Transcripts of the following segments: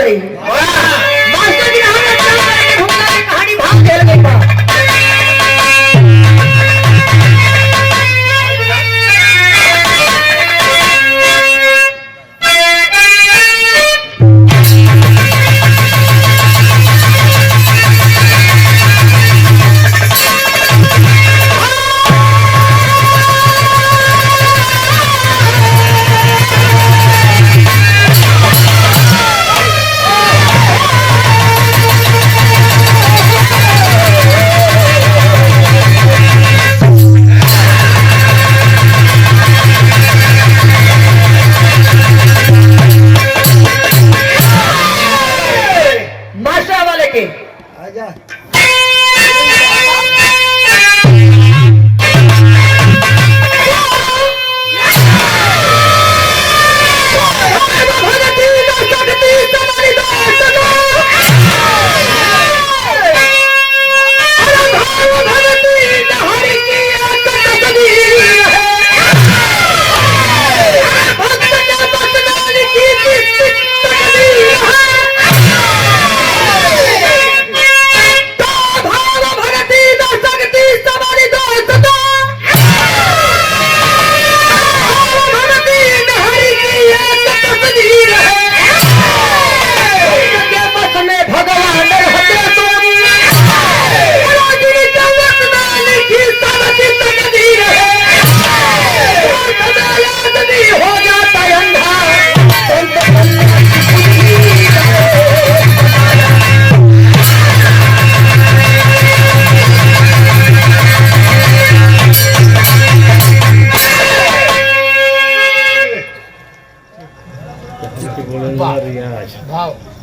गई। मास्टर जी कहानी भाग खेल गई था।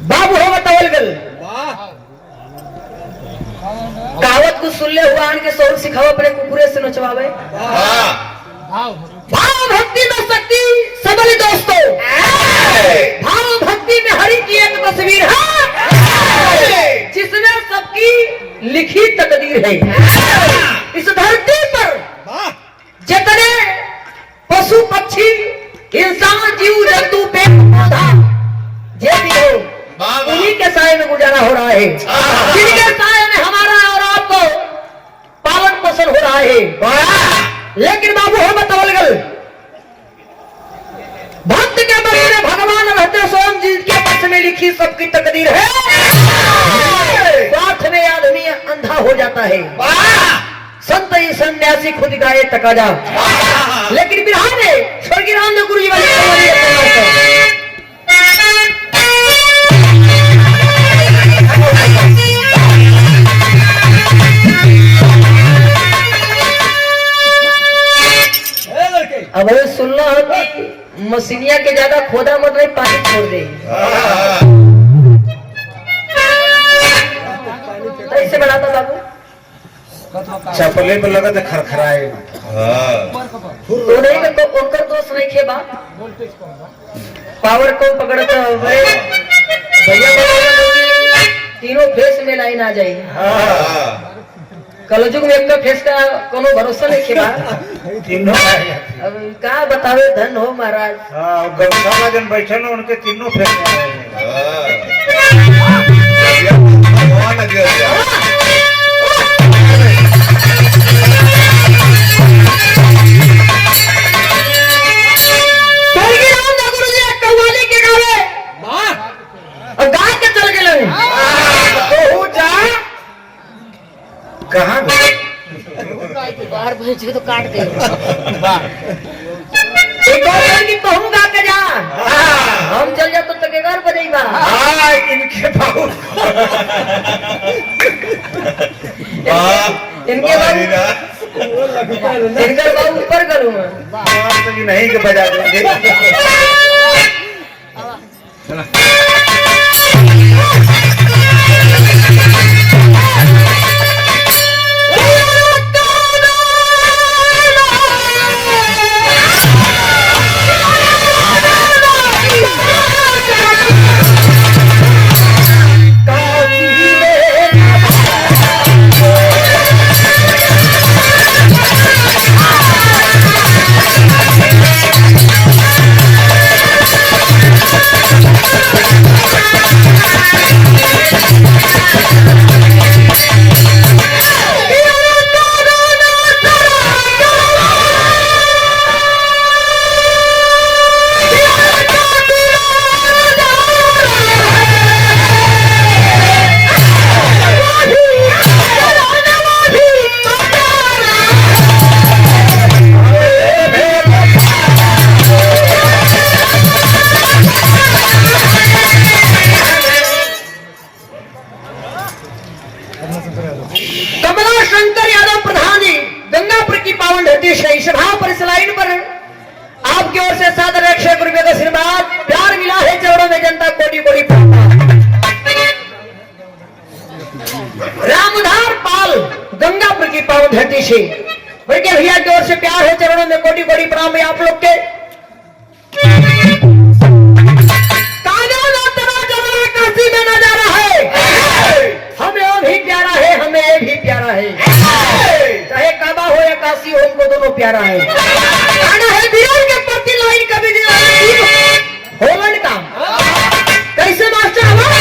बाबू हो बतावल कहावत को सुन ले हुआ आन के सौर सिखाओ अपने कुकुरे से नचवावे। भाव भक्ति में शक्ति सबल दोस्तों, भाव भक्ति में हरि की एक तस्वीर है जिसमें सबकी लिखी तकदीर है। इस धरती पर जितने पशु पक्षी इंसान जीव जंतु पेड़ पौधा जे भी हो उन्हीं के साए में गुजारा हो रहा है, जिनके साए में हमारा और आपको पालन पोषण हो रहा है। लेकिन बाबू हम बतावल भक्त के मन में भगवान रहते स्वयं जिनके पक्ष में लिखी सबकी तकदीर है। साथ में आदमी अंधा हो जाता है। संत ही सन्यासी खुद गाये तकाजा। लेकिन बिरहा ने स्वर्गीय रामदेव गुरु जी वाली अब सुनना है कि मसीनिया के ज्यादा खोदा मत नहीं, पानी छोड़ दे। तो इसे बढ़ाता बाबू चपले पर लगा तो खरखराए। तो नहीं तो उनका दोस्त नहीं खेबा पावर को पकड़ता भैया तीनों फेस में लाइन आ जाएगी। कलजुग में एक फेस का कोनो भरोसा नहीं खेबा। तीनों अब कहा बतावे धन हो महाराज। गौशाला जन बैठे ना उनके तीनों फेस कहाँ बाहर भेजे तो काट दे। एक और की कहूँगा के जा हम चल जा तो तके घर बजेगा। इनके बाबू इनके बाबू ऊपर करूँ मैं नहीं के बजा देंगे। कमला शंकर यादव प्रधान जी गंगापुर की पावन धरती से सभा पर इस लाइन पर आपकी ओर से सादर 100 रुपए का आशीर्वाद प्यार मिला है। चरणों में जनता कोटि कोटि प्रणाम। रामधार पाल गंगापुर की पावन धरती से बल्कि भैया की ओर से प्यार है। चरणों में कोटि कोटि प्रणाम है आप लोग के। काशी में नजारा है हमें भी प्यारा है, हमें भी प्यारा है। चाहे काबा हो या काशी हो हमको दोनों प्यारा है। गाना है वीरों के प्रति लाइन कभी होलन का कैसे मास्टर हमारा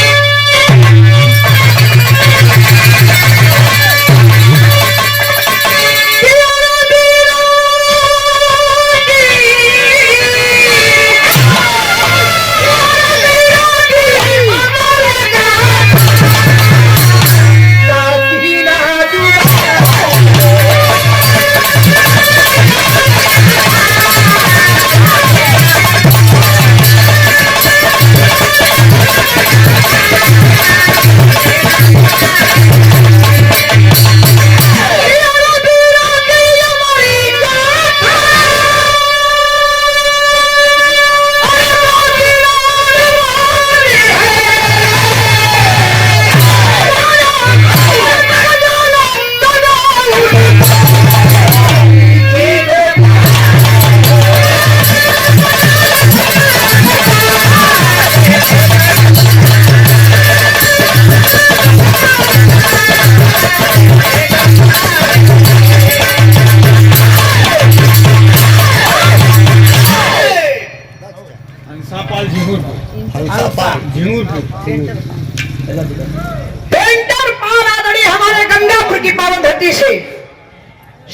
पेंटर पाल आदरणीय हमारे गंगापुर की पावन धरती से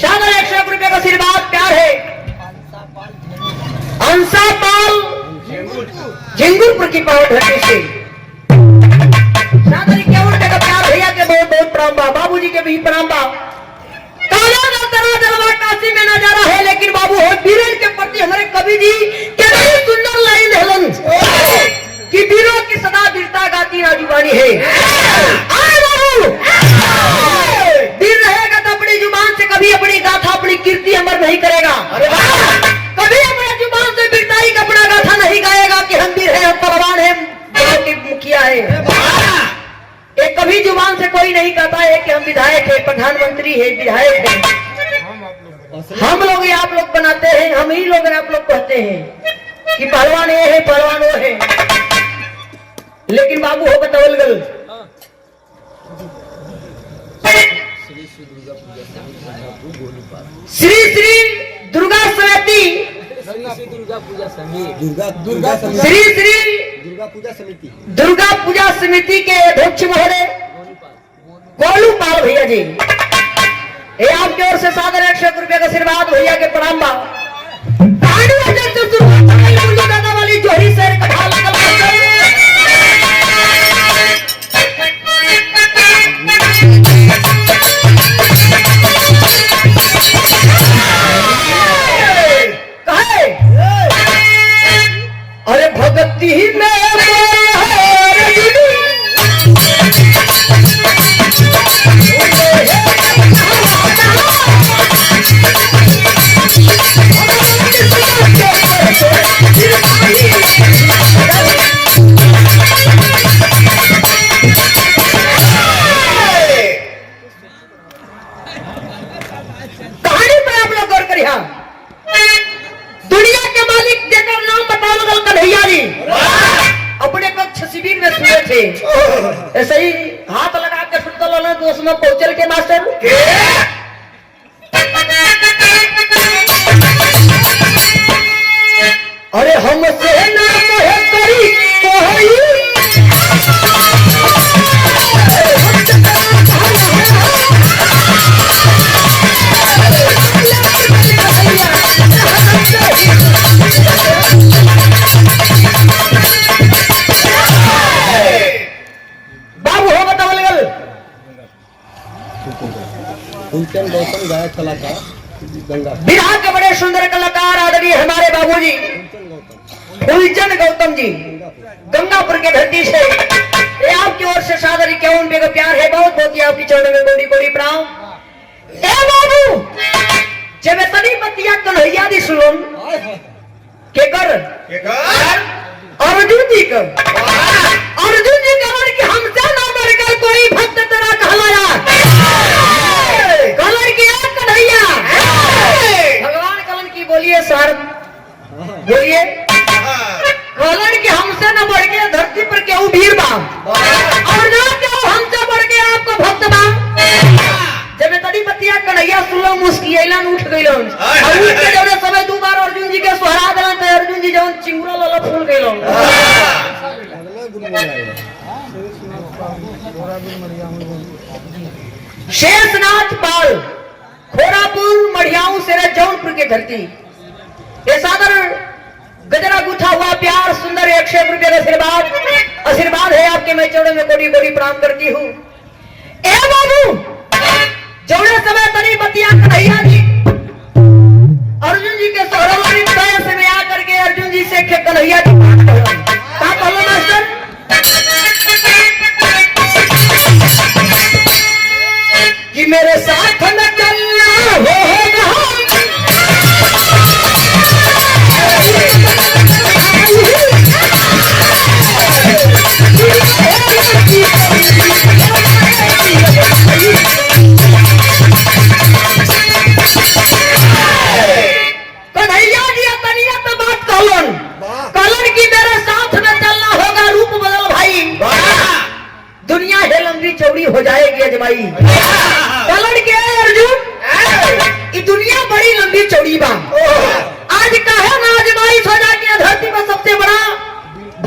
शानदार 100 रुपए का आशीर्वाद प्यार है। अंसा पाल झिंगुरपुर की पावन धरती से शानदार 51 रुपए का प्यार भैया के बहुत बहुत प्रणाम बा। बाबूजी के भी प्रणाम बा। काला ना तरा जलवा काशी में नजारा है लेकिन बाबू हो वीरन के प्रति हमारे कवि जी कितनी सुंदर लाइन हेलन कि वीरों की सदा वीरता गाती राजूबानी है। आए बाबू वीर रहेगा तो अपनी जुबान से कभी अपनी गाथा अपनी कीर्ति अमर नहीं करेगा। कभी अपने जुबान से वीरताई का अपना गाथा नहीं गाएगा कि हम वीर हैं, हम पहलवान हैं, गांव के मुखिया है। ये कभी जुबान से कोई नहीं कहता है कि हम विधायक है, प्रधानमंत्री है, विधायक है। हम लोग ये आप लोग बनाते हैं, हम ही लोग आप लोग कहते हैं कि पहलवान ये है, पहलवान वो है। लेकिन बाबू हो बतावल गल श्री श्री दुर्गा समिति श्री श्री दुर्गा पूजा समिति के अध्यक्ष महोदय गोलू पाल भैया जी ये आपकी ओर से सादर 100 रुपए का आशीर्वाद भैया के प्रणाम बा। दादा वाली जोड़ी से अरे भगती में कहानी पर आप लोग गौर करिए। दुनिया के मालिक जेकर नाम बताओ गल कन्हैया जी अपने कक्ष शिविर में सुने थे। ऐसे ही हाथ लगा के सुतल वाला तो उसमें पहुंचल के मास्टर अरे हमसे ना कहे करी कोई बाबू हो बतावल गल गौतम गायक कलाकार बिहार के बड़े सुंदर कलाकार आदरणीय हमारे बाबूजी फूलचंद गौतम जी गंगापुर के धरती से ये आपकी ओर से सादर 51 रुपए का प्यार है। बहुत बहुत ही आपकी चरणों में गोड़ी जब तनी बतिया कन्हैया दी सुन के कर अर्जुन जी कर अर्जुन जी कलर कि हमसे ना बढ़कर कोई भक्त तेरा कहलाया कलर की कन्हैया भगवान कलन की बोलिए सर बोलिए कलर कि हमसे न बढ़ के धरती पर क्यों भीड़ बा और ना क्यों हमसे बढ़ के आपको भक्त बा जब तनी बतिया कन्हैया सुनो मुस्किलन उठ गइलन और उठ के जब समय दो बार अर्जुन जी के सोहरा देलन त अर्जुन जी जवन चिंगुरा लला फूल गइलन शेषनाथ पाल खोरापुर मढ़ियाऊ से जौनपुर की धरती ये सादर गजरा गुथा हुआ प्यार सुंदर 101 रुपये का आशीर्वाद है आपके मैं चौड़े में कोड़ी कोड़ी प्रणाम करती हूँ ए बाबू जौड़े समय तनी बतिया कन्हैया जी अर्जुन जी के सोहरावारी से में आकर के अर्जुन जी से कन्हैया जी का कहलो मास्टर कि मेरे साथ न चलना होगा कन्हैया जी तनिया तो बात कहलन कलन की मेरे साथ में चलना होगा रूप बदल भाई दुनिया है लंबी चौड़ी हो जाएगी अजमाई कलन के अर्जुन ये दुनिया बड़ी लंबी चौड़ी बा आज कहे ना अजमाई हो जाती है धरती पर सबसे बड़ा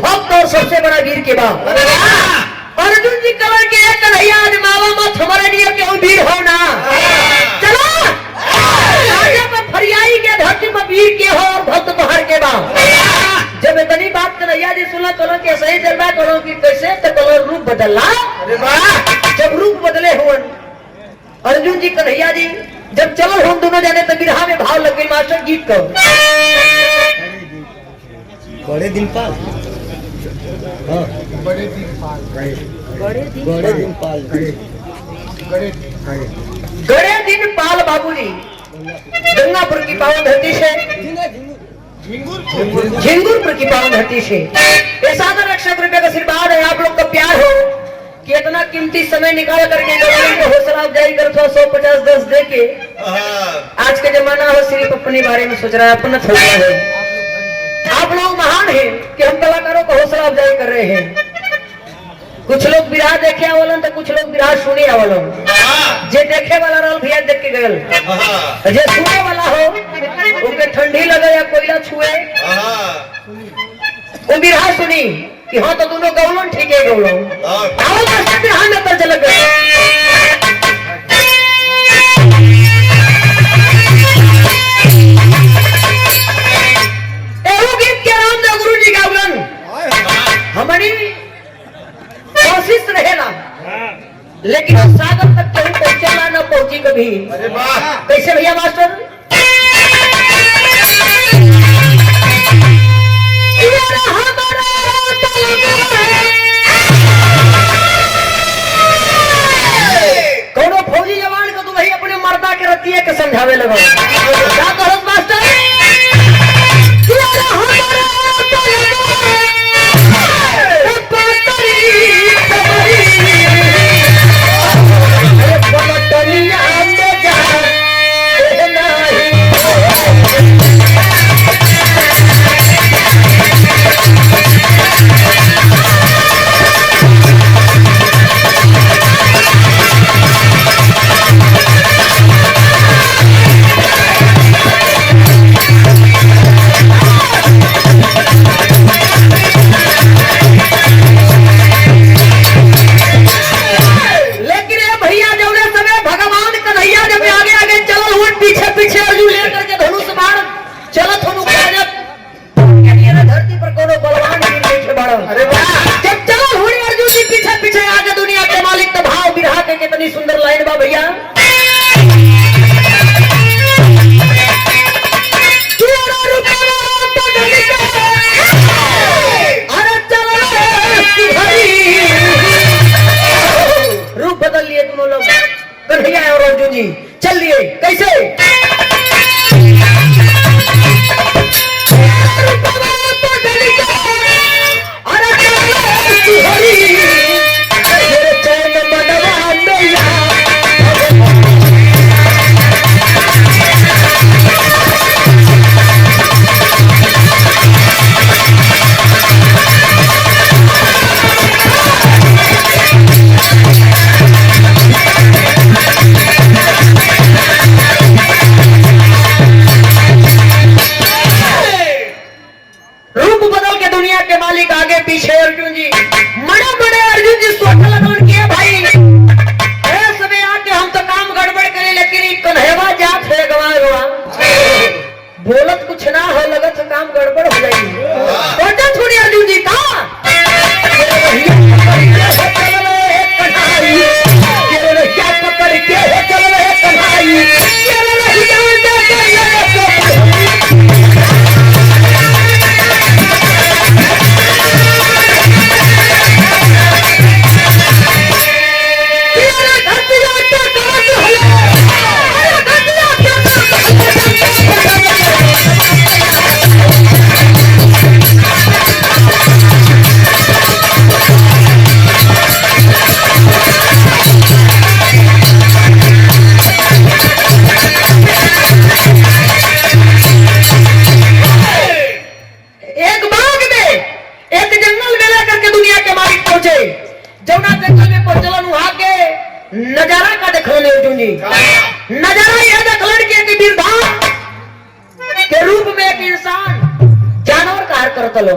भक्त और सबसे बड़ा वीर के बा अर्जुन जी कलर के कन्हैया आजमावा मत हमारे लिए क्यों वीर हो ना चलो आगे पर फरियाई के धरती पर वीर के हो और भक्त बाहर के बा जब इतनी बात कन्हैया जी सुना कलो के सही चल रहा करो कि कैसे तो कलो रूप बदलना जब रूप बदले हो अर्जुन जी कन्हैया जी जब चलो हम दोनों जाने तो बिरहा में भाव लग गई मास्टर गीत को बड़े दिन पाल हाँ बड़े दिन पाल गड़े दिन पाल बाबूजी गंगापुर की पावन धरती से झिंगुरपुर की पावन धरती से ये 7 रुपए का आशीर्वाद है आप लोग का प्यार हो कि इतना कीमती समय निकाल करके गवर्नमेंट को हौसला अफजाई करते हो 150-10 दे के आज के जमाना हो सिर्फ अपने बारे में सोच रहा है अपना छोड़ना है आप लोग महान हैं कि हम कलाकारों को हौसला अफजाई कर रहे हैं कुछ लोग विराह देखे आवलन तो कुछ लोग विराह सुने आवलन जे देखे वाला रहल भैया देख के गयल जे सुने वाला हो उनके ठंडी लगे या कोयला छुए वो विराह सुनी कि हाँ तो दोनों गौलन ठीक है गौलन आओ मास्टर विराह में तर चल गए गीत के नाम दे गुरु जी गावलन हमारी कोशिश रहेला लेकिन सागर तक कहीं पहुंचेला न पहुंची कभी कैसे भैया मास्टर कौनो फौजी जवान को तुम अपने मर्दा के रतिया के समझावे लगो क्या कहो मास्टर कितनी सुंदर लाइन बा भैया रूप बदल लिए दोनों लोग कन्हैया और अर्जुन जी चल लिए कैसे रहने अर्जुन जी नजारा यह देखलन के एक बिरधा के रूप में एक इंसान जानवर का हार करत लो।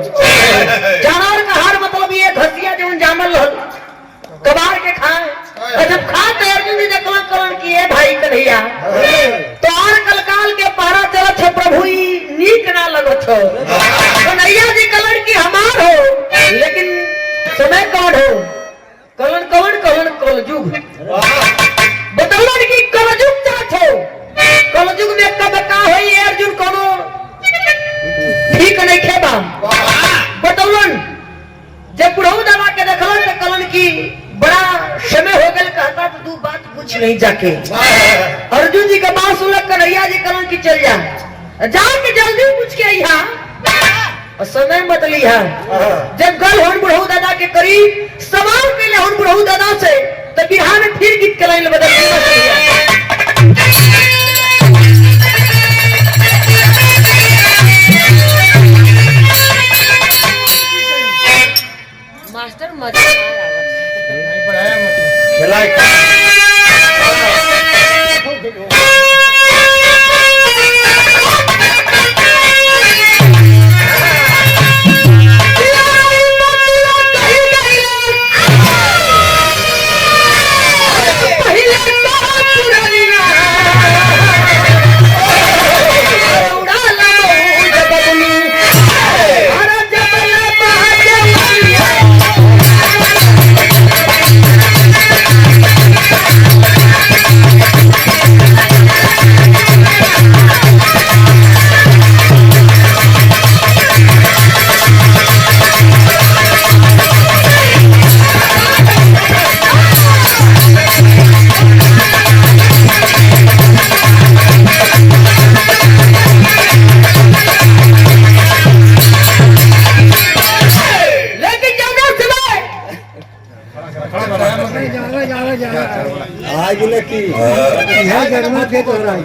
जानवर का हार मतलब ये घसिया जो जामल रहल कबार के खाए और जब खाते अर्जुन जी देखलन कलन की ए भाई कन्हैया तो और कलकाल के पारा चलत है प्रभु ई नीक ना लगत हो। कन्हैया जी कलन की हमार हो लेकिन समय कौन हो कलन कौन कलन कलयुग बतौलन की कलयुग चाहत हो। कलयुग में कब का होई अर्जुन कोनो ठीक नहीं खेबा बतौलन जब बुढ़ऊ दबा के देखलन तो कलन की बड़ा समय हो गया कहता तो तू बात पूछ नहीं जाके अर्जुन जी का बात सुनक कन्हैया जी कलन की चल जा जाके जल्दी पूछ के यहाँ और समय मत लिया। जब गल होन बुढ़ऊ दादा के करीब सवाल के लिए होन बुढ़ऊ दादा से तो बिहार में फिर गीत के लाइन बदल मास्टर मजा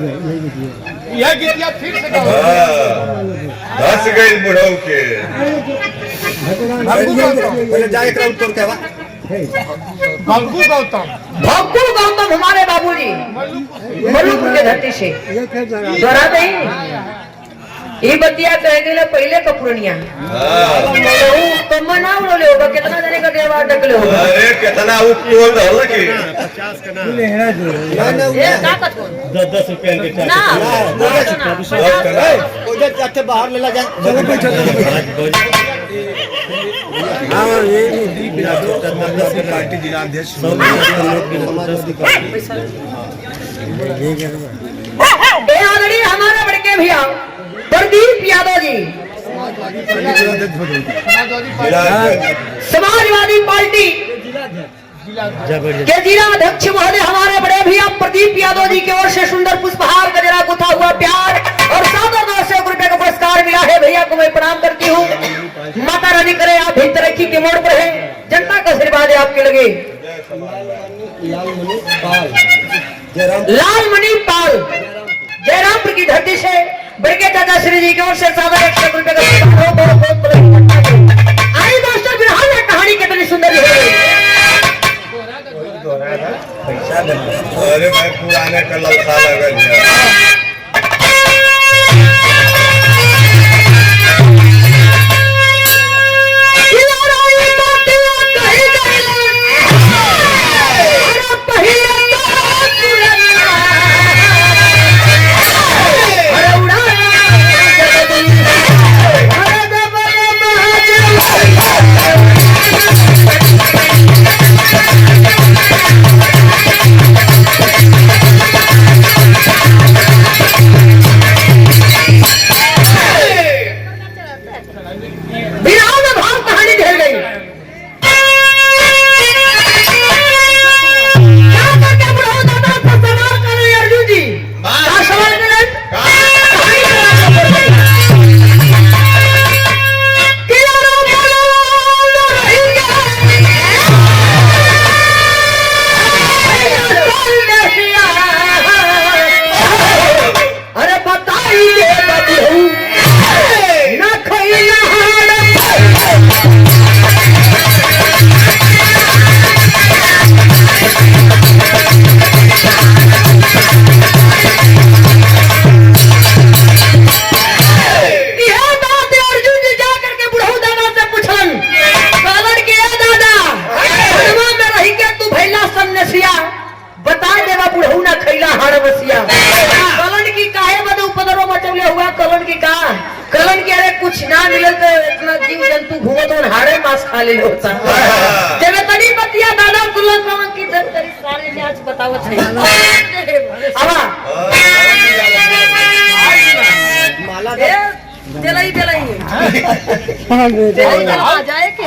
यह गीतिया फिर से धस गई बुढ़ऊ के पहले जाए क्रम तोड़ के भंगू गौतम हमारे बाबूजी मलुक के धरती से दोहरा नहीं ये बतिया कह दिले पहले का पुरनिया तो मना उड़ले होगा कितना जाने का देवा डकले होगा अरे कितना वो बोल रहा कि 50 का ना ये का कत 10 रुपए के ना ओजे जाके बाहर ले ला जा चलो बैठो हां ये पार्टी जिलाध्यक्ष ये ऑलरेडी हमारे बड़के भैया प्रदीप यादव जी समाजवादी पार्टी के जिला अध्यक्ष महोदय हमारे बड़े भैया प्रदीप यादव जी की ओर से सुंदर पुष्पहार गजरा गुथा हुआ प्यार और 700 रुपए का पुरस्कार मिला है। भैया को मैं प्रणाम करती हूँ। माता रानी करे आप भी तरक्की के मोड़ पर है। जनता का आशीर्वाद है आपके लगे। लालमणि पाल जयरामपुर की धरती से बड़के चाचा श्री जी की ओर से 700 रुपए का आई मास्टर बिरहा कहानी कितनी सुंदर है। अरे भाई पुराने का ललसा लगल है। बसिया कलन की काहे बदे उपद्रव मचौले हुआ कलन की का कलन की अरे कुछ ना मिले तो इतना जीव जंतु घूमो तो हारे मांस खा ले होता जब तनी बतिया दादा तुला कवन की तरी सारे ने आज बतावत है आवा माला दिलाई दिलाई जाए कि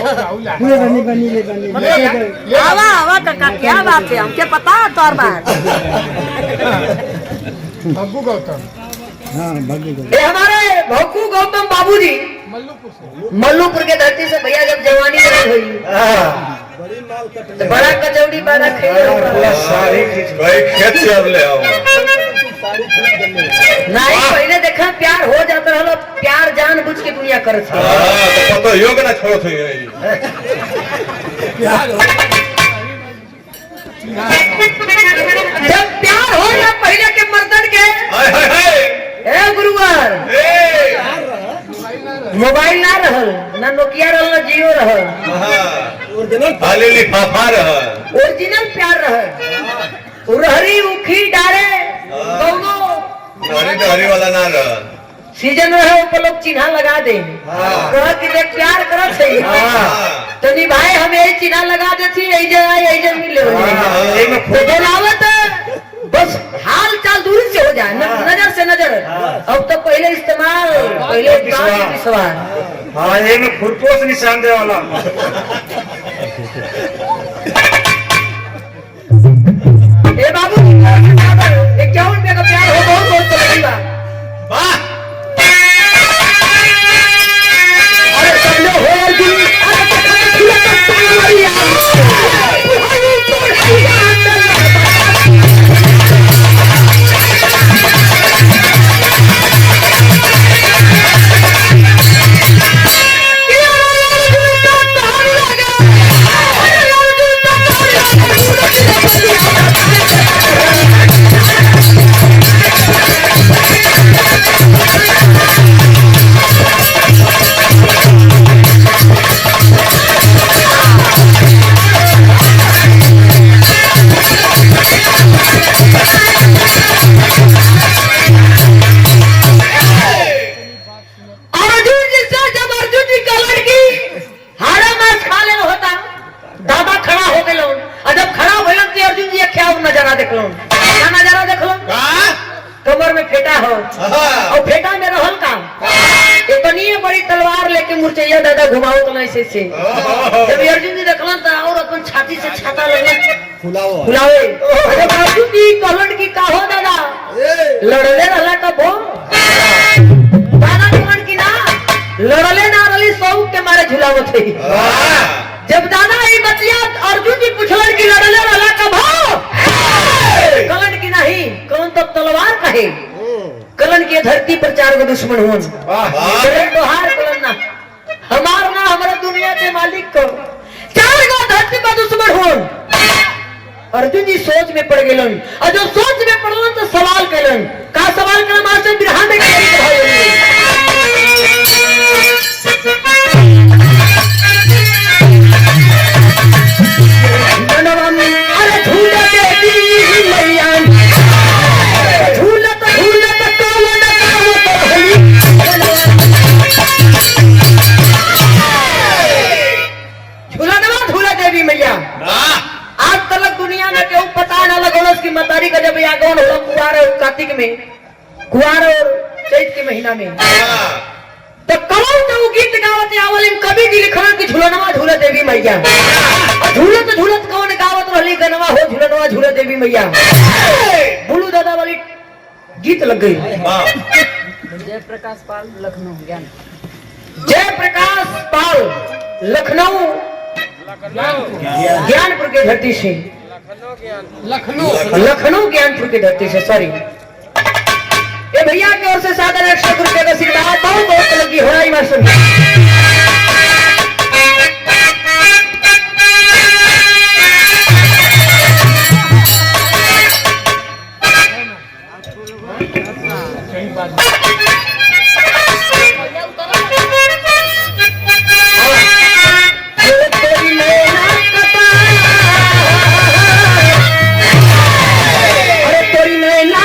आवा आवा काका क्या बात है हमके पता तोर बात भग्गू गौतम ये हमारे भक्कू गौतम बाबूजी मल्लूपुर के धरती से भैया जब जवानी में हुई तो बड़ा कचौड़ी बड़ा खेल भाई खेत से अब ले आओ नहीं पहले देखा प्यार हो जाता है प्यार जानबूझ के दुनिया करत है तो पता योग ना छोड़ थी जब प्यार हो या पहले के मर्दन के हाय हाय हाय ए गुरुवर मोबाइल ना रहल ना नोकिया रहल ना जियो रहल खाली लिफाफा रहा ओरिजिनल प्यार रहल उरहरी उखी डारे दोनों हरी वाला ना रहा सीजन रहे ऊपर लोग चिन्हा लगा दे कहा कि देख प्यार करत है तो निभाए हम यही चिन्हा लगा देती यही जगह मिले हो बोलावत बस हाल चाल दूरी से हो जाए नजर से नजर अब तो पहले इस्तेमाल पहले विश्वास हाँ ये में फुटपोस निशान दे वाला ए बाबू 51 रुपये का प्यार हो बहुत बहुत तो लगेगा वाह अरे सब लोग हो अर्जुन कमर में फेटा हो और फेटा में रहल का इतनी बड़ी तलवार लेके मुरचैया दादा घुमाओ तो नहीं से जब अर्जुन जी देखलन तो और अपन छाती से छाता लगल फुलावे अरे बाबू जी कहलन की का हो दादा लड़ले रहला कब हो दादा कहलन की ना लड़ले ना रली सौ के मारे झुलावत है जब दादा ये बतिया अर्जुन जी पूछलन की लड़ले रहला कब हो कलन की नहीं कौन तो तलवार कहे कलन की धरती पर 4 गो दुश्मन हुन तोहार कलन ना हमार ना हमारा दुनिया के मालिक को 4 गो धरती पर दुश्मन हुन अर्जुन जी सोच में पड़ गेलन और जो सोच में पड़लन तो सवाल कैलन का सवाल करना मास्टर बिरहा में अरे झूला देवी मैया झूलत झूलत कावन कावत रहली झूला देवी मैया आज तक दुनिया में क्यों पता ना लगोलस की मतारी का जब आगमन होला कुआर और कार्तिक में कुआर और चैत के महीना में तो कौन तो गीत गावत आवल कवि जी लिखल की झूलनवा झूला देवी मैया झूलत झूलत कौन गावत रहली गनवा हो झूलनवा झूला देवी मैया बुलू दादा वाली गीत लग गई जयप्रकाश पाल लखनऊ ज्ञान जयप्रकाश पाल लखनऊ ज्ञानपुर के धरती से लखनऊ ज्ञानपुर की धरती से सॉरी ये भैया की ओर से सादर 100 रुपए का आशीर्वाद बहुत बहुत लगी हो रही मास्टर अरे तोरी नैना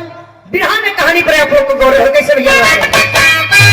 सुमन बिरहा में कहानी पर आप लोग को गौर हो कैसे भैया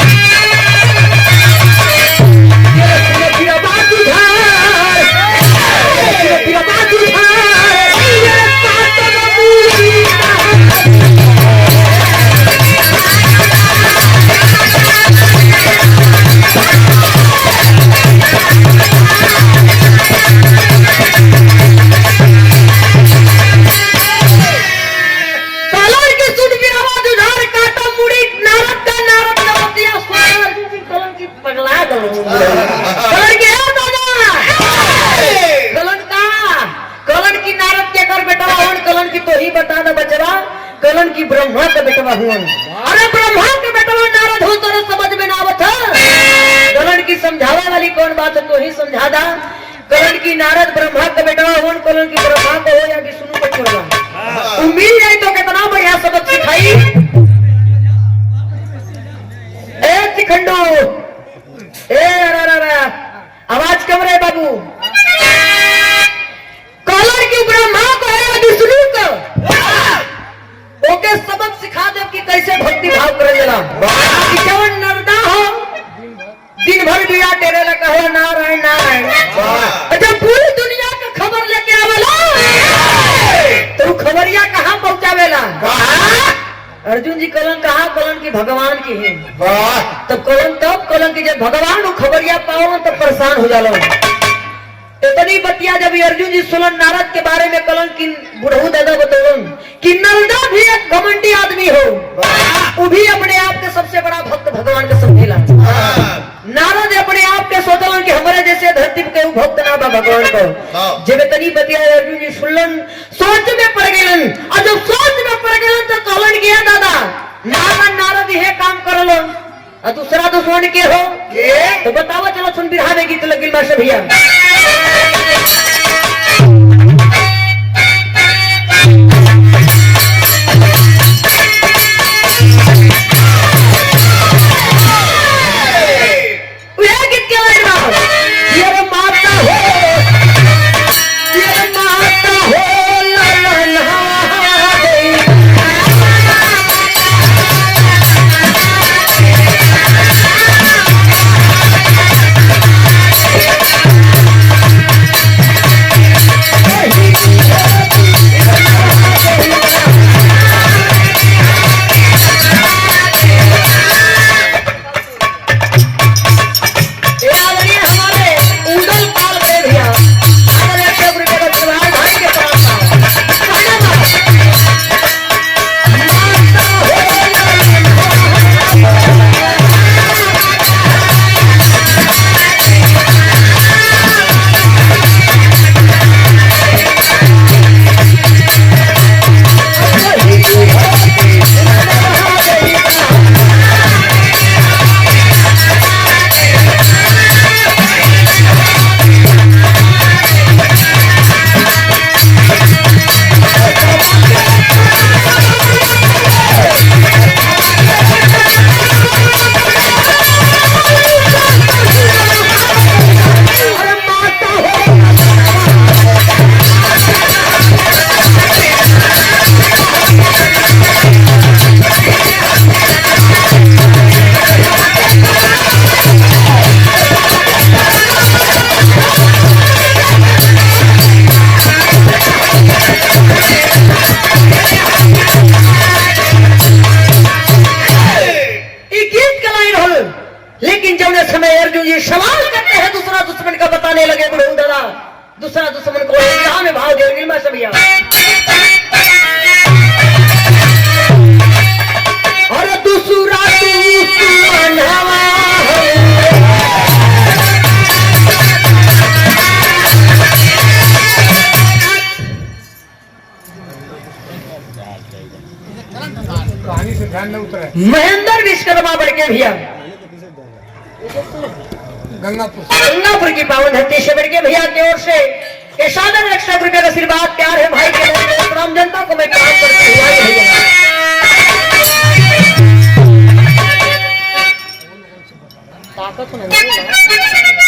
कलन की ब्रह्मा का बेटवा हुआ अरे ब्रह्मा के बेटवा नारद हो तो समझ में ना आवत कलन की समझावा वाली कौन बात है तो ही समझा दा कलन की नारद ब्रह्मा का बेटवा हो कलन की ब्रह्मा को हो या विष्णु को छोड़वा उम्मीद है तो कितना बढ़िया सबक सिखाई ए चिखंडो ए आवाज कम रहे बाबू कलन की ब्रह्मा को है विष्णु को ओके सबक सिखा दे कि कैसे भक्ति भाव करेला केवल नरदा हो दिन भर दिया तेरे लगा कहो नारायण नारायण अच्छा पूरी दुनिया का खबर लेके आवेला तो खबरिया कहाँ पहुंचावेला अर्जुन जी कलन कहा कलन की भगवान की है तब कलन की जब भगवान को खबरिया पाओ तो परेशान हो जाला इतनी बतिया जब अर्जुन जी सुनन नारद के बारे में कलन की बुढ़ऊ दादा बतौलन कि नंदा भी एक घमंडी आदमी हो वो भी अपने आप के सबसे बड़ा भक्त भगवान का समझेला नारद अपने आप के सोचलन कि हमारे जैसे धरती पे भक्त ना बा भगवान को जब इतनी बतिया अर्जुन जी सुनलन सोच में पड़ गए और जब सोच में पड़ गए तो कलन गया दादा नारद ये काम करलो और दूसरा दुश्मन के हो तो बताओ चलो सुन बिरहा में गीत लगिल मास्टर भैया दूसरा दुश्मन को कहा में भाव दे गिलमा सब भैया और दूसरा दुश्मन हवा कहानी से ध्यान न उतरे। महेंद्र विश्वकर्मा बड़के भैया गंगापुर की पावन धरती से बड़के भैया की ओर से ये सादर 100 रुपए का आशीर्वाद प्यार है भाई के तमाम जनता को मैं प्रणाम करती हूँ। ताकत नहीं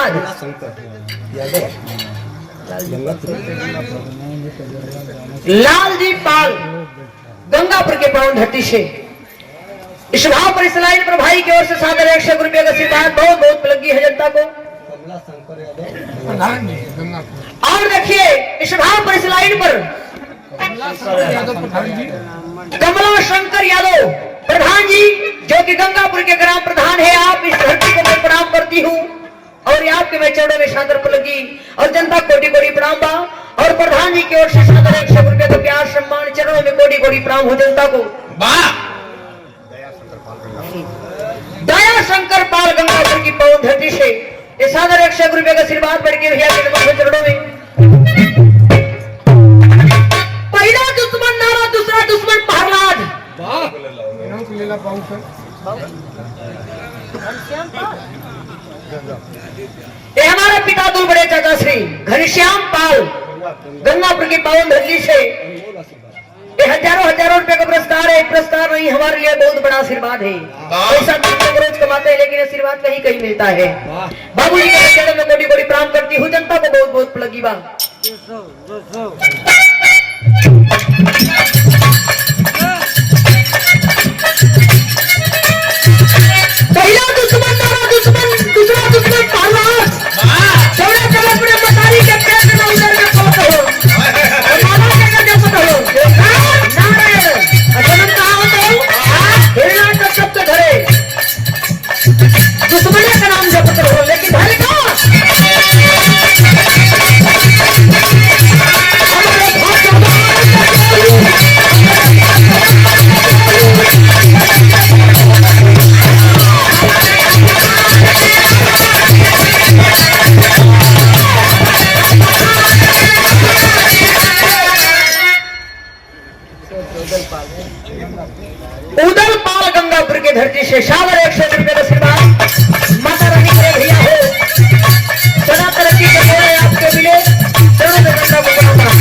प्रहलाद शंकर यादव लाल जी पाल गंगापुर के पावन धरती से इस भाव पर इस लाइन पर भाई की ओर से सादर 100 रुपये का आशीर्वाद बहुत बहुत लगी है जनता को। और देखिए इस भाव पर इस लाइन पर कमला शंकर यादव प्रधान जी जो कि गंगापुर के ग्राम प्रधान है, आप इस धरती को मैं प्रणाम करती हूँ और ये आपके मैं चरणों में सादर पर लगी और जनता कोटि कोटि प्रणाम बा और प्रधान जी की ओर से सादर 100 रुपये का प्यार सम्मान चरणों में कोटि कोटि प्रणाम हो जनता को। दया शंकर पाल गंगापुर की पवन धरती से ये सादर 100 रुपये का आशीर्वाद बढ़ के भैया के चरणों में। पहला दुश्मन नारा, दूसरा दुश्मन प्रहलाद। ये हमारे पिता दूर बड़े चाचा श्री घनश्याम पाल गंगापुर की पावन धरती से ये हजारों हजारों रुपए का पुरस्कार है। पुरस्कार नहीं हमारे लिए बहुत बड़ा आशीर्वाद है। पैसा रोज कमाते हैं लेकिन आशीर्वाद कहीं कहीं मिलता है। बाबू जी के चरण में कोटि कोटि प्रणाम करती हूँ, जनता को बहुत बहुत लगी बा। पहला दुश्मन नारा दुश्मन, दूसरा दुश्मन प्रहलाद। चौड़ा चौड़ा अपने मतारी के पेट में उतर के पहुंच हो माला के जब पता हो नारायण जन्म कहाँ होते हो हिरणा का शब्द धरे दुश्मन का नाम जपते हो लेकिन धरे का उदल पाल गंगापुर की धरती से सादर 100 रुपये का आशीर्वाद माता रानी के भैया हो सदा तरक्की के बोले आपके मिले चरणों में गंगा को प्रणाम।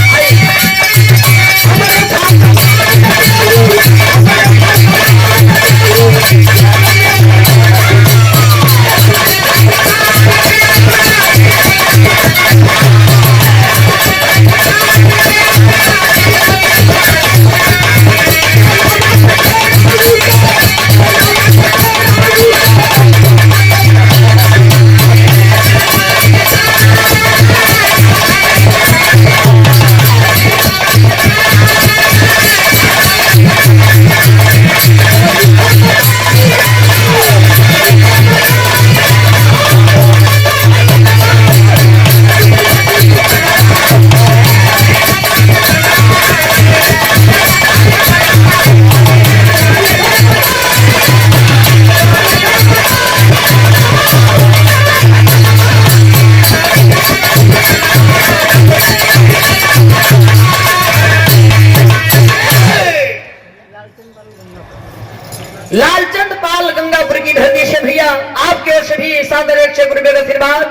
लालचंद पाल गंगापुर की धरती से भैया आपके ओर से भी सादर 100 रुपये का आशीर्वाद।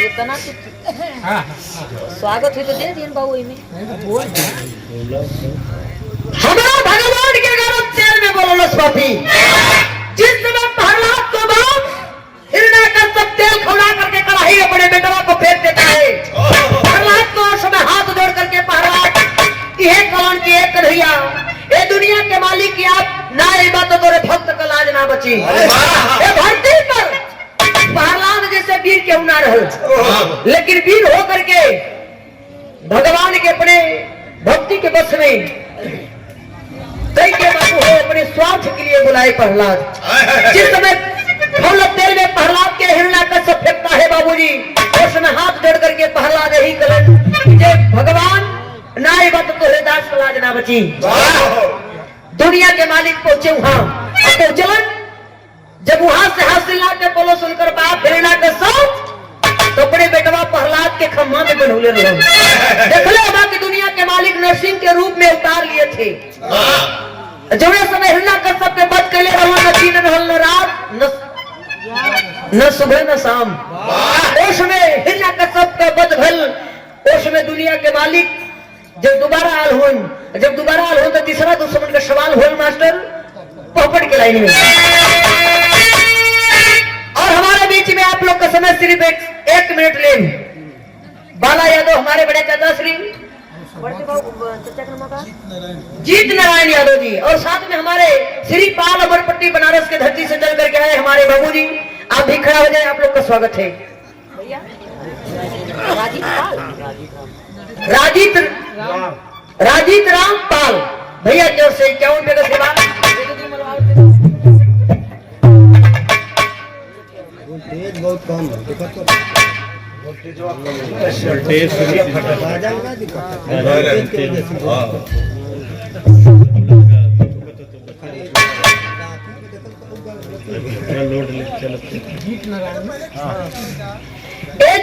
इतना स्वागत हुई तो दे दिन बाबू में हमारा भगवान के गरम तेल में बोलो स्वाति जिस समय प्रहलाद को बाप हिरणा का सब तेल खौला करके कढ़ाई में बड़े बेटवा को फेंक देता है। प्रहलाद को उस समय हाथ जोड़ करके प्रहलाद यह कौन की एक कन्हैया ये दुनिया के मालिक की आप ना बात तो भक्त का लाज ना बची। ये धरती पर प्रहलाद जैसे वीर क्यों ना रहे लेकिन वीर हो करके भगवान के अपने भक्ति के बस में कई के बाबू हो अपने स्वार्थ के लिए बुलाए प्रहलाद। जिस समय फूल तेल में प्रहलाद के हिरणा का सब फेंकता है बाबूजी उस समय हाथ जोड़ करके प्रहलाद यही कलन भगवान ना बात तो दास का लाज ना बची। दुनिया के मालिक पहुंचे वहां तो चलन जब वहां से हासिल ना के बोलो सुनकर बाप हिरणा का सब तो बड़े बेटवा प्रहलाद के खम्मा में बनौले रहो देख लो बाकी दुनिया के मालिक नरसिंह के रूप में उतार लिए थे। जब समय हिरणा का सब के बच के ले रहो न दिन रहल न रात न सुबह न शाम उस समय हिरणा का सब का बच भल उस समय दुनिया के मालिक जब दोबारा आल हो तो तीसरा दुश्मन का सवाल हो मास्टर पोपट के लाइन में। और हमारे बीच में आप लोग का समय सिर्फ एक मिनट ले। बाला यादव हमारे बड़े चाचा श्री जीत नारायण यादव जी, और साथ में हमारे श्री पाल अमरपट्टी बनारस के धरती से चल करके आए हमारे बाबू जी। आप भी खड़ा हो जाए, आप लोग का स्वागत है। राजीत राम पाल भैया की ओर से 51 रुपये का सेवा। तेज बहुत कम है, देखो तो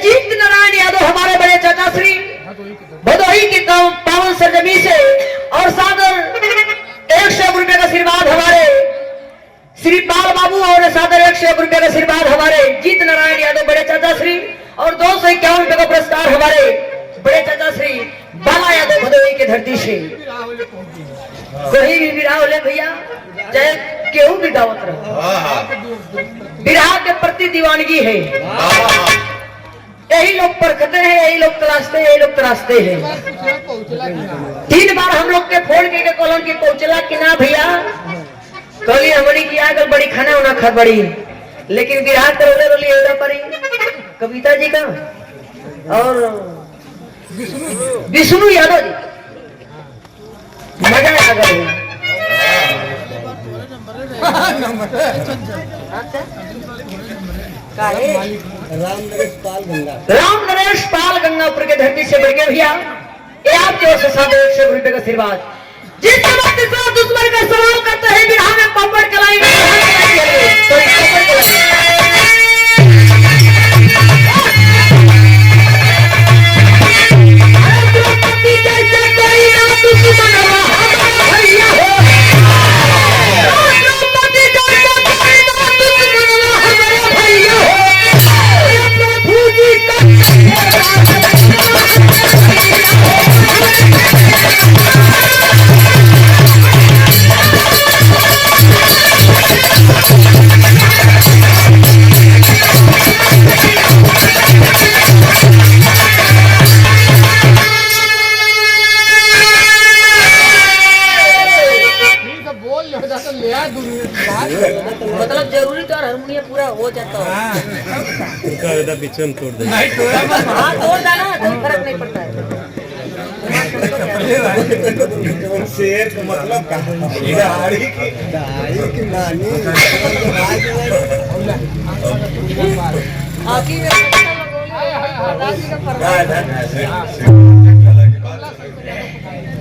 जीत नारायण यादव हमारे बड़े चाचा श्री भदोही की पावन सरजमी से, और सादर 101 रुपये का आशीर्वाद हमारे श्री पाल बाबू, और सादर 101 रुपये का आशीर्वाद हमारे जीत नारायण यादव बड़े चाचा श्री, और 251 रुपये का पुरस्कार हमारे बड़े चाचा श्री बाला यादव भदोही की धरती से। कोई भी विराह ले भैया, चाहे केहू भी गावत रहो, विराह के प्रति दीवानगी है। यही लोग परखते हैं, यही लोग तलाशते हैं, यही लोग तराशते हैं। 3 बार हम लोग के फोन के कॉलोन की पहुंचला कि ना भैया, कली हमारी की आगल बड़ी खाना होना खा बड़ी, लेकिन विराह करोले रोली एवं परी कविता जी का और विष्णु यादव जी, मजा आ गया। राम नरेश पाल गंगापुर के धरती से बढ़ गए भैया, ये आपके ओर से 101 रुपये का आशीर्वाद। जिस वक्त दुश्मन का सवाल करते हैं बिहार में पापड़ चलाएंगे, मतलब जरूरी तो हारमोनियम पूरा हो जाता है। बिचन तोड़ दे, हाँ तोड़ देना, कोई फर्क नहीं पड़ता है। शेर का मतलब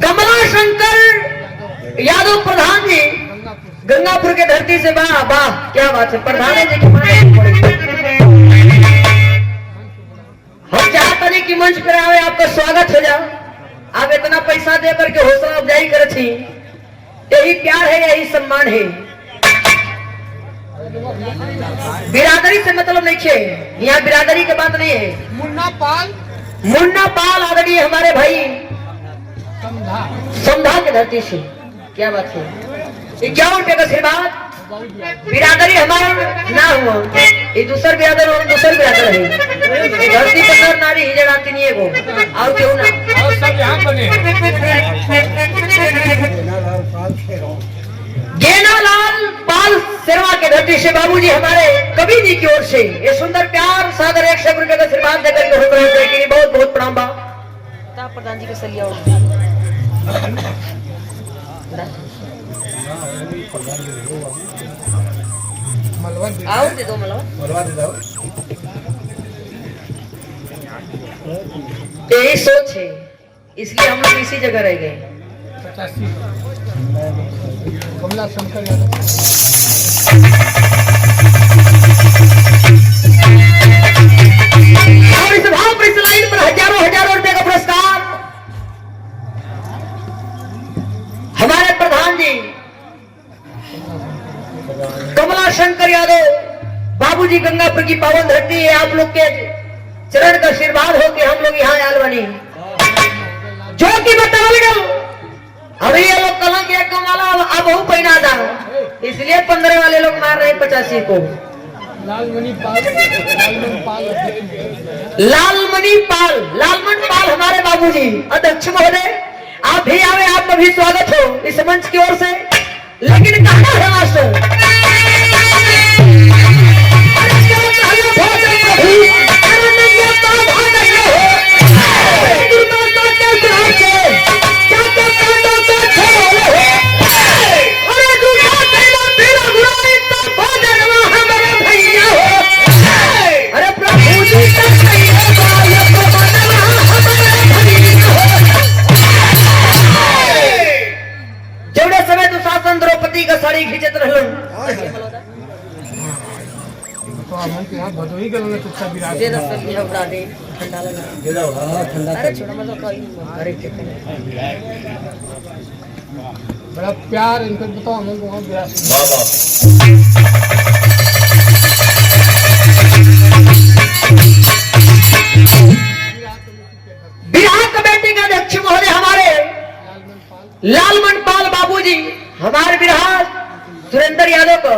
कमला शंकर यादव प्रधान जी गंगापुर के धरती से, वाह वाह क्या बात है। प्रधान जी की हम चाहते हैं कि मंच पर आवे, आपका स्वागत हो जाओ। आप इतना पैसा दे करके हौसला अफजाई करे थी, यही प्यार है, यही सम्मान है। बिरादरी से मतलब नहीं है, यहाँ बिरादरी की बात नहीं है। मुन्ना पाल आदरणीय हमारे भाई समधा के धरती से, क्या बात है। 51 रुपये का आशीर्वाद। बिरादरी हमारा ना हुआ, ये दूसर बिरादर और दूसर बिरादर है। धरती पर नर नारी ही जगाती नहीं है वो, और क्यों ना, और सब यहाँ बने। गेनालाल पाल सेवा के धरती से बाबूजी हमारे कवि जी की ओर से ये सुंदर प्यार सादर 101 रुपये का आशीर्वाद देकर के बहुत बहुत प्रणाम बा। प्रधान जी का सलिया आओ दे दो, मलवा दे दो। यही सोच है, इसलिए हम लोग इसी जगह रह गए। कमला शंकर यादव और इस भाव पर इस लाइन पर हजारों रुपए का पुरस्कार हमारे प्रधान जी कमला शंकर यादव बाबूजी गंगापुर की पावन धरती है। आप लोग के चरण का आशीर्वाद हो के हम लोग यहाँ आयल बनी, जो कि बताओ अभी ये लोग कलम के एक माला अब बहु पहना था, इसलिए 15 वाले लोग मार रहे 85 को। लालमणि पाल हमारे बाबूजी अध्यक्ष महोदय, आप भी आवे, आपका भी स्वागत हो इस मंच की ओर से। लेकिन कहाँ है मास्टर? द्रौपदी का साड़ी खींचत रहलन, दे दस रुपया उड़ा दे, ठंडा लगा, अरे छोड़ा मतलब कोई अरे बड़ा प्यार इनको बताओ, हम लोग बिहार कमेटी का अध्यक्ष महोदय हमारे लालमन पाल बाबूजी, हमारे बिहार सुरेंद्र यादव को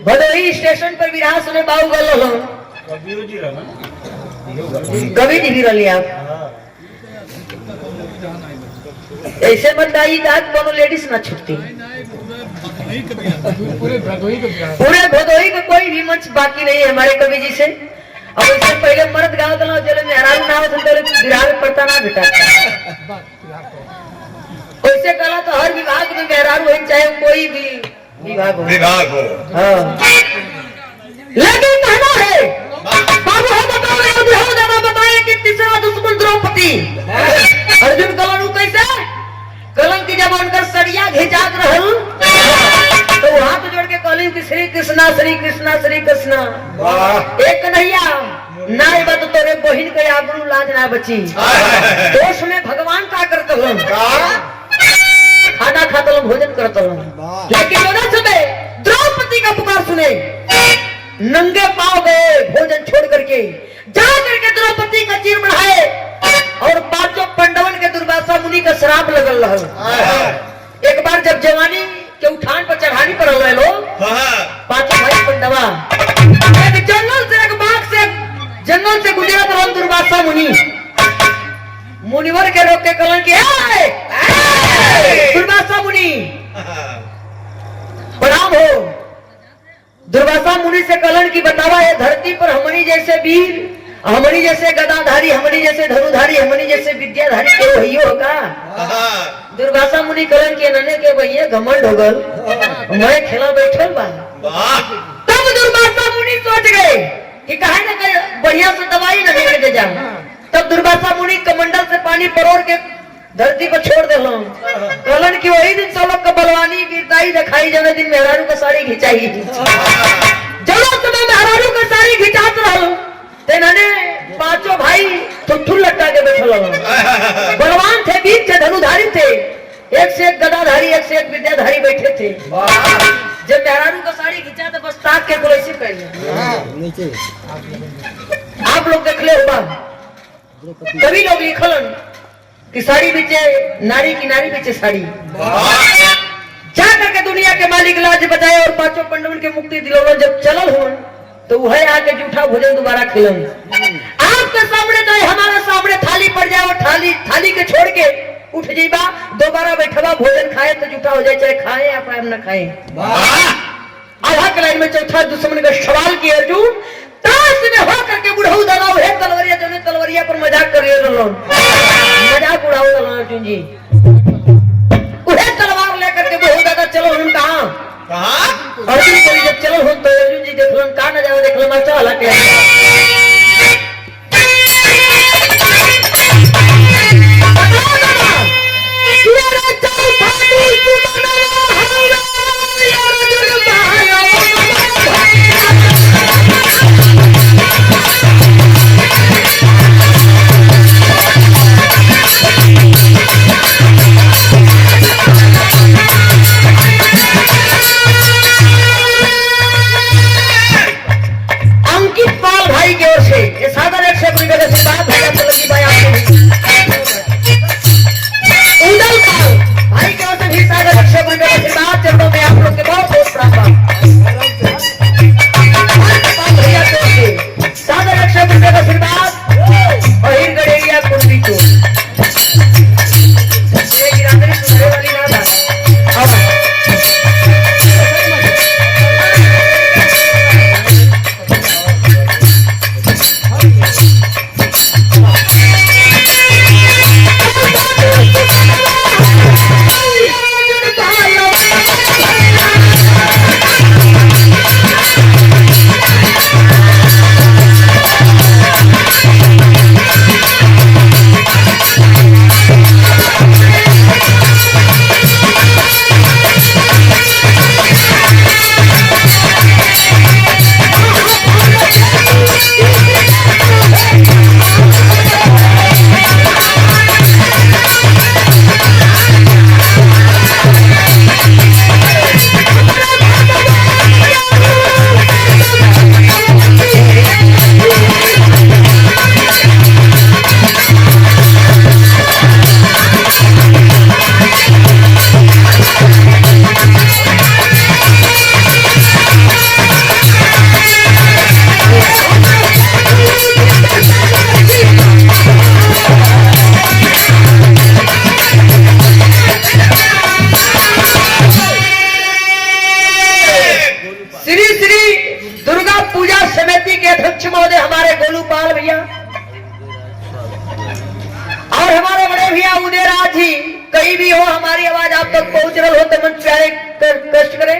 भदोही स्टेशन पर बिहार सुने बाबू गल कभी नहीं रही आप ऐसे बताइए आज कोनो लेडीज ना छुटती। पूरे भदोही का कोई भी मंच बाकी नहीं है हमारे कवि जी से। अब इससे पहले मर्द गाँव चलो चलो मेहरारू ना हो बिहार में पड़ता ना बेटा, वैसे कला तो हर विभाग में मेहरारू हो, चाहे कोई भी विभाग हो। हाँ। लेकिन कहना है बाबू हो बताए कि तीसरा दुश्मन द्रौपदी अर्जुन कलन कैसे कलन की जब उनकर सरिया घिचात रहल तो हाथ जोड़ के कहली कि श्री कृष्णा श्री कृष्णा श्री कृष्णा एक कन्हैया ना बत तोरे बहिन के आबरू लाज ना बची। दोष में भगवान का करत हूं, खाना खाता हूं, भोजन करता हूं, लेकिन उधर समय द्रौपदी का पुकार सुने नंगे पांव गए भोजन छोड़ करके, जा करके द्रौपदी का चीर बढ़ाए और पांचों पांडवन के दुर्वासा मुनि का श्राप लगल रहा। एक बार जब जवानी के उठान पर चढ़ानी पर रहे लोग पांचों भाई पांडवा एक जंगल से एक बाघ से जंगल से गुजरत रहा दुर्वासा मुनि, मुनिवर के रोक के कलन की दुर्वासा मुनि प्रणाम हो। दुर्वासा मुनि से कलन की बतावा है धरती पर हमनी जैसे वीर, हमनी जैसे गदाधारी, हमनी जैसे धनुधारी, हमनी जैसे विद्याधारी के वही होगा। दुर्वासा मुनि कलन के नने के भैया घमंड हो गल, मैं खेला बैठल बा। तब दुर्वासा मुनि सोच गए कि कहे ना कहे बढ़िया से दवाई न लेके दे जा। तब दुर्वासा मुनि कमंडल से पानी परोड़ के धरती पर छोड़ देलो, कलन की वही दिन सब लोग का बलवानी वीरताई दिखाई, जब दिन मेहरारू का साड़ी खिंचाई, जब समय मेहरारू का साड़ी खिंचात रहलो तेनाने पांचों भाई ठुठुल लटका के बैठल रहो। बलवान थे, वीर थे, धनुधारी थे, एक से एक गदाधारी, एक से एक विद्याधारी बैठे थे। जब मेहरारू का साड़ी खिंचा तो बस ताक के को ऐसे कर लिया। आप लोग देख ले होगा कभी लोग लिखलन कि साड़ी बीचे नारी की, नारी बीचे साड़ी, जा करके दुनिया के मालिक लाज बचाए और पांचों पांडवन के मुक्ति दिलौलन जब चलल हो तो वह आके जूठा भोजन दोबारा खिलन। आपके सामने तो हमारे सामने थाली पड़ जाए और थाली के छोड़ के उठ जाइबा, दोबारा बैठवा भोजन खाए तो जूठा हो जाए, चाहे खाए या पाए न खाए। आधा के लाइन में चौथा दुश्मन का सवाल किया अर्जुन, ताश में हो करके बुढ़ऊ दलाओ है तलवरिया, जो ने तलवरिया पर मजाक कर रहे हो, मजाक उड़ाओ दलाओ अर्जुन जी। उन्हें तलवार लेकर के बुढ़ऊ दादा चलो हम कहाँ अर्जुन को जब चलो हम तो अर्जुन जी देख लो कहाँ न जाओ, देख लो मैं चला के अंकित पाल के अध्यक्ष महोदय हमारे गोलूपाल भैया और हमारे बड़े भैया उदयराज जी, कहीं भी हो हमारी आवाज आप तक पहुंच रहा हो तो मंच प्यारे कष्ट करें।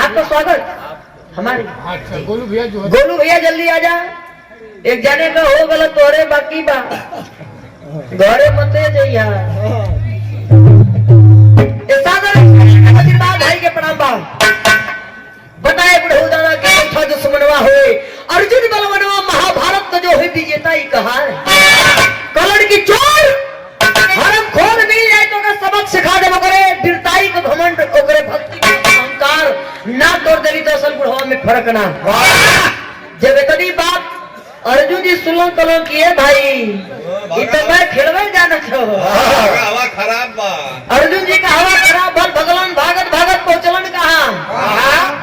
आपका स्वागत हमारे अच्छा गोलू भैया जो है गोलू भैया जल्दी आ जा। एक जाने का हो गलत तोरे बाकी बा घरे मत जइया। आशीर्वाद भाई के प्रणाम बा। बताए बुढ़ऊ दादा के था दुश्मनवा होए अर्जुन बलवनवा महाभारत का जो है विजेता ही कहा है। कलर की चोर हरम खोर मिल जाए तो सबक सिखा दे करे वीरताई को घमंड ओकरे भक्ति को अहंकार ना तोड़ देली तो असल बुढ़वा में फर्क ना। जब इतनी बात अर्जुन जी सुलन कलो किए भाई इतना मैं खेलवे जाना छो। हवा खराब बा। अर्जुन जी का हवा खराब भल भगवान भागत भागत पहुंचलन कहा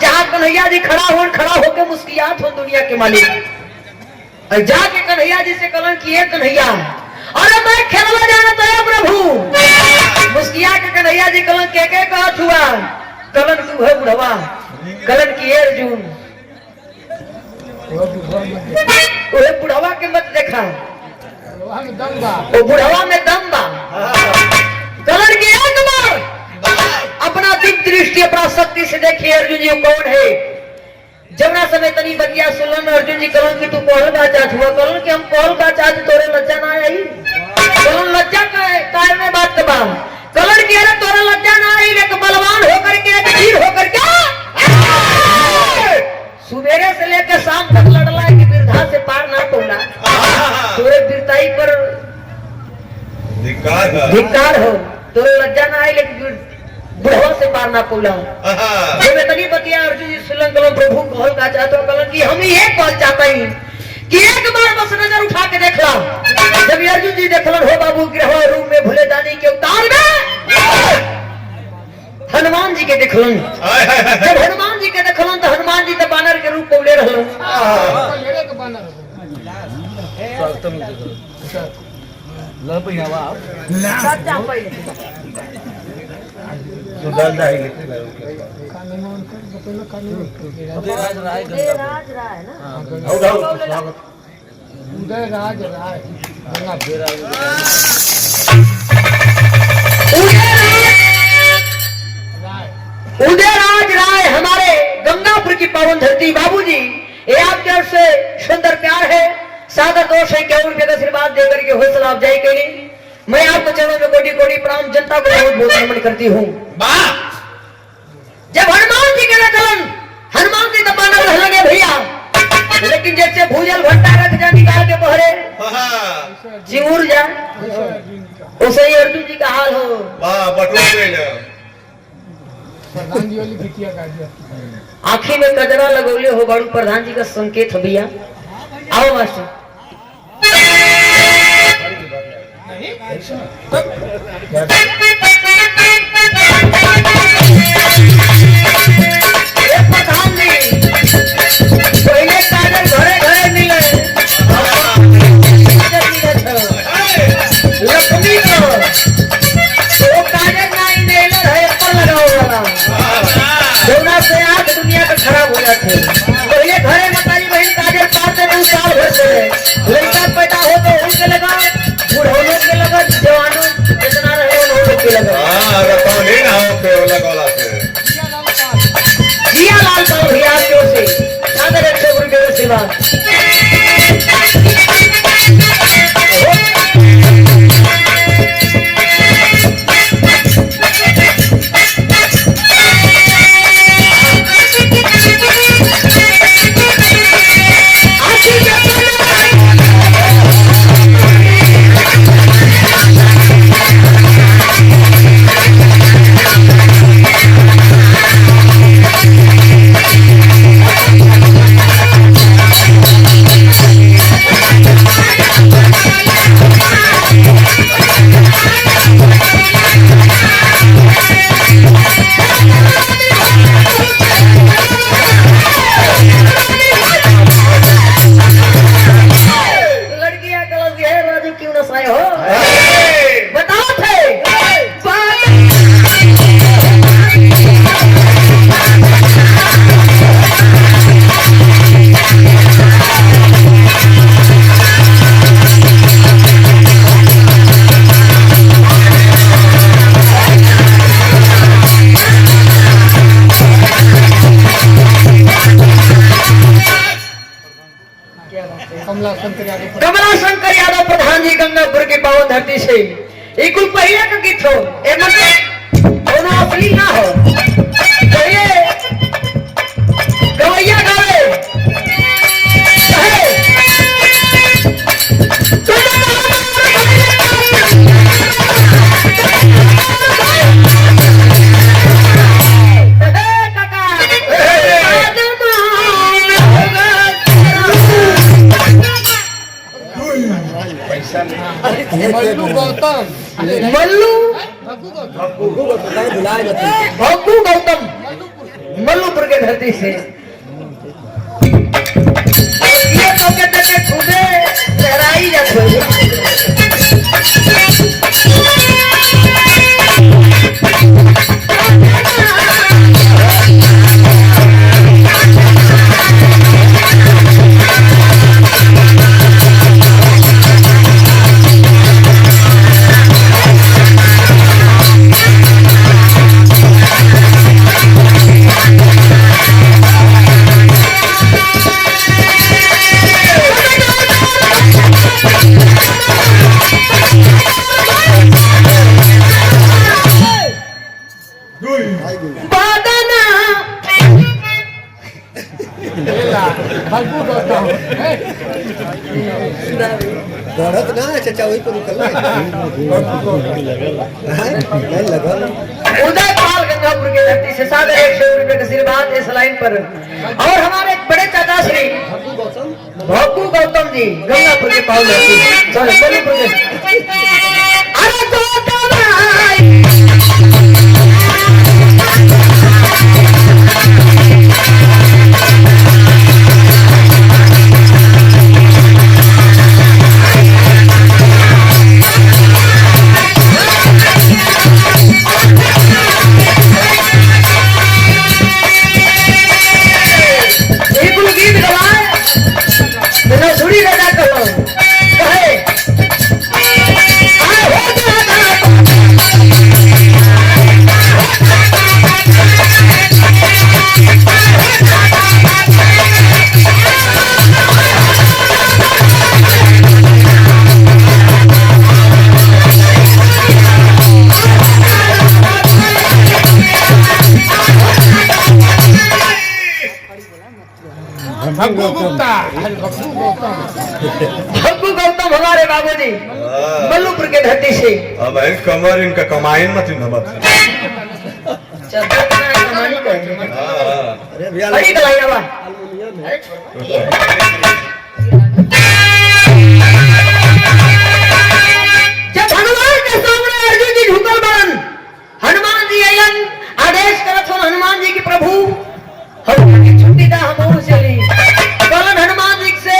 जहाँ कन्हैया जी खड़ा होके मुस्कियात हो दुनिया के मालिक और जाके कन्हैया जी से कलन किए कन्हैया अरे मैं खेलवा जाना तो है प्रभु। मुस्किया के कन्हैया जी कलन के कहत हुआ कलन तू है बुढ़वा कलन किए अर्जुन ओहे बुढ़वा के मत देखा हम दम बा वो बुढ़वा में दम बा। कलन की एक बार अपना दिव्य दृष्टि अपना शक्ति से देखिए अर्जुन जी कौन है। जमुना समय तनी बतिया सुलन अर्जुन जी कलन की तू कौन का चाहत हुआ कलन की हम कौन का चाहत तोरे लज्जा ना आई। कलन लज्जा का काय में बात बा। कलन की अरे तोरे लज्जा ना आई एक बलवान होकर के एक वीर होकर के सुबेरे से लेकर शाम तक लड़ला है कि बिरधा से पार ना पौला। तोरे वीरताई पर धिक्कार हो तोरे लज्जा ना आई लेकिन बुढ़वा से पार ना पौला। जब इतनी बतिया अर्जुन जी सुलन कलन प्रभु कहल का चाहते हो कलन की हम ही एक कहल चाहते हैं कि एक बार बस नजर उठा के देखला। जब अर्जुन जी देखलन हो बाबू ग्रह रूप में भोले दानी के अवतार में हनुमान जी के देखलन। जब हनुमान जी के देखलन तो हनुमान जी तो बानर के रूप में ले रहलन। मेरे के बानर ल पहिनावा सच्चा पहिले कानून कर कानून उदयराज राय ना उदयराज राय गंगा उदयराज राय हमारे गंगापुर की पावन धरती बाबूजी ये आपके ओर से सुंदर प्यार है सादर दोष है क्या उनके आशीर्वाद देकर के हौसला अफजाई करी। मैं आपको चरणों में कोटि कोटि प्रणाम जनता को बहुत बहुत नमन करती हूँ। जब हनुमान जी के नकलन हनुमान जी तो बानर लगे भैया लेकिन जैसे भूजल भट्टा रख जा निकाल के पहरे चिंगूर जा उसे ही अर्जुन जी का हाल हो। प्रधान जी वाली बिटिया का दिया आँखी में कजरा लगौले हो बड़ू प्रधान जी का संकेत भैया। आओ मास्टर प्रधान जी पहले काजल घरे घरे मिले लक्ष्मी को वो काजल नहीं नेलर है पर लगाओ वाला दोनों से आंख दुनिया का खराब हो जाते। पहले घरे माताजी बहन काजल पाते नहीं साल भर से लड़का पैदा हो तो उनके लगा बूढ़ों के लगा जवानों जितना रहे उन्होंने के लगा कमला शंकर यादव कमला शंकर यादव प्रधान जी गंगापुर की पावन धरती से एक कुल पहले का गीत हो दोनों असली ना हो तो ये गवैया गावे मल्लू गौतम मल्लू बुलाए जाते भक्कू गौतम मल्लूपुर के धरती से ये तो कहते हैं खुदे लहराई जाते भक्कू गौतम बढ़त ना चाचा वही पर निकल लगा उदय पाल गंगापुर की धरती से सागर 100 रुपए का आशीर्वाद इस लाइन पर और हमारे बड़े चाचा श्री भक्कू गौतम जी गंगापुर के पावन धरती चलो मल्लूपुर के अरे गौतम भाई भक्कू गुप्ता भक्कू गौतम भक्कू गौतम हमारे बाबूजी मल्लूपुर के धरती से अब कमर इनका कमाइन मत नमत अरे भैया बड़ी कलाई नवा जब हनुमान के सामने अर्जुन जी झुकल बन हनुमान जी आयन आदेश करत हो हनुमान जी के प्रभु हनुमान की छुट्टी दा हम चली कौन हनुमान जी से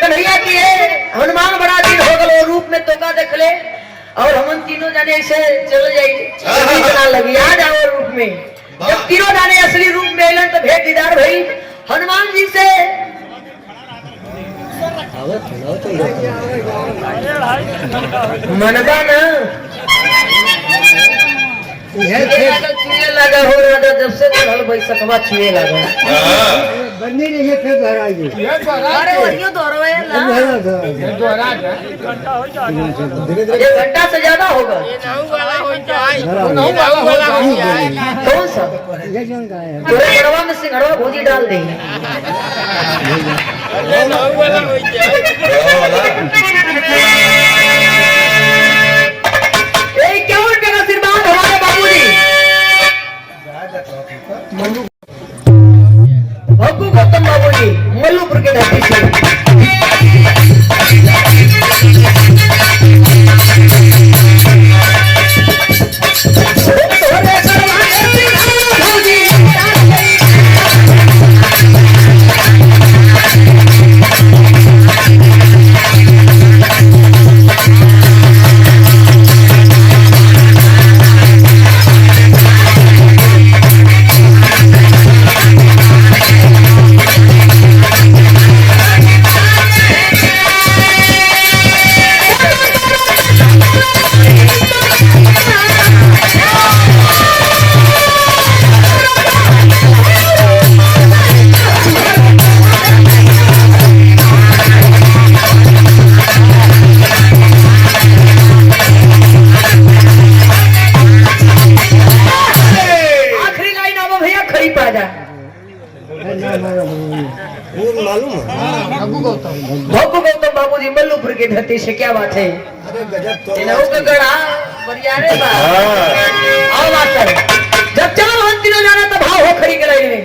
कन्हैया की है हनुमान बड़ा दिन हो गलो रूप में तोका देख ले और हम तीनों जाने से चल जाई चला लगी आ जाओ रूप में जब तीनों जाने असली रूप में अलन तो भेंट दीदार भई हनुमान जी से मनबा ना चुए लगा हो रहा जब से हल भाई सकवा चुए लगा बनने नहीं है फिर घर आइए ये द्वारा अरे वरियो दोरवे ला ये द्वारा धीरे ये घंटा से ज्यादा होगा कौन सा पूरे गढ़वा में सिंघड़वा भूजी डाल देंगे क्या उनका आशीर्वाद हमारे बाबूजी भक्कू गौतम बाबूजी मल्लूपुर के धरती से वो मालूम है? भगू गौतम भोपू गौतम बाबू जी मल्लूपुर की धरती से, क्या बात है। अरे गजब तो इन्हों का गढ़ा बरियारे बा। आओ मास्टर, जब चलो हम तीनों जाना तो भाव हो खड़ी के लाइन में।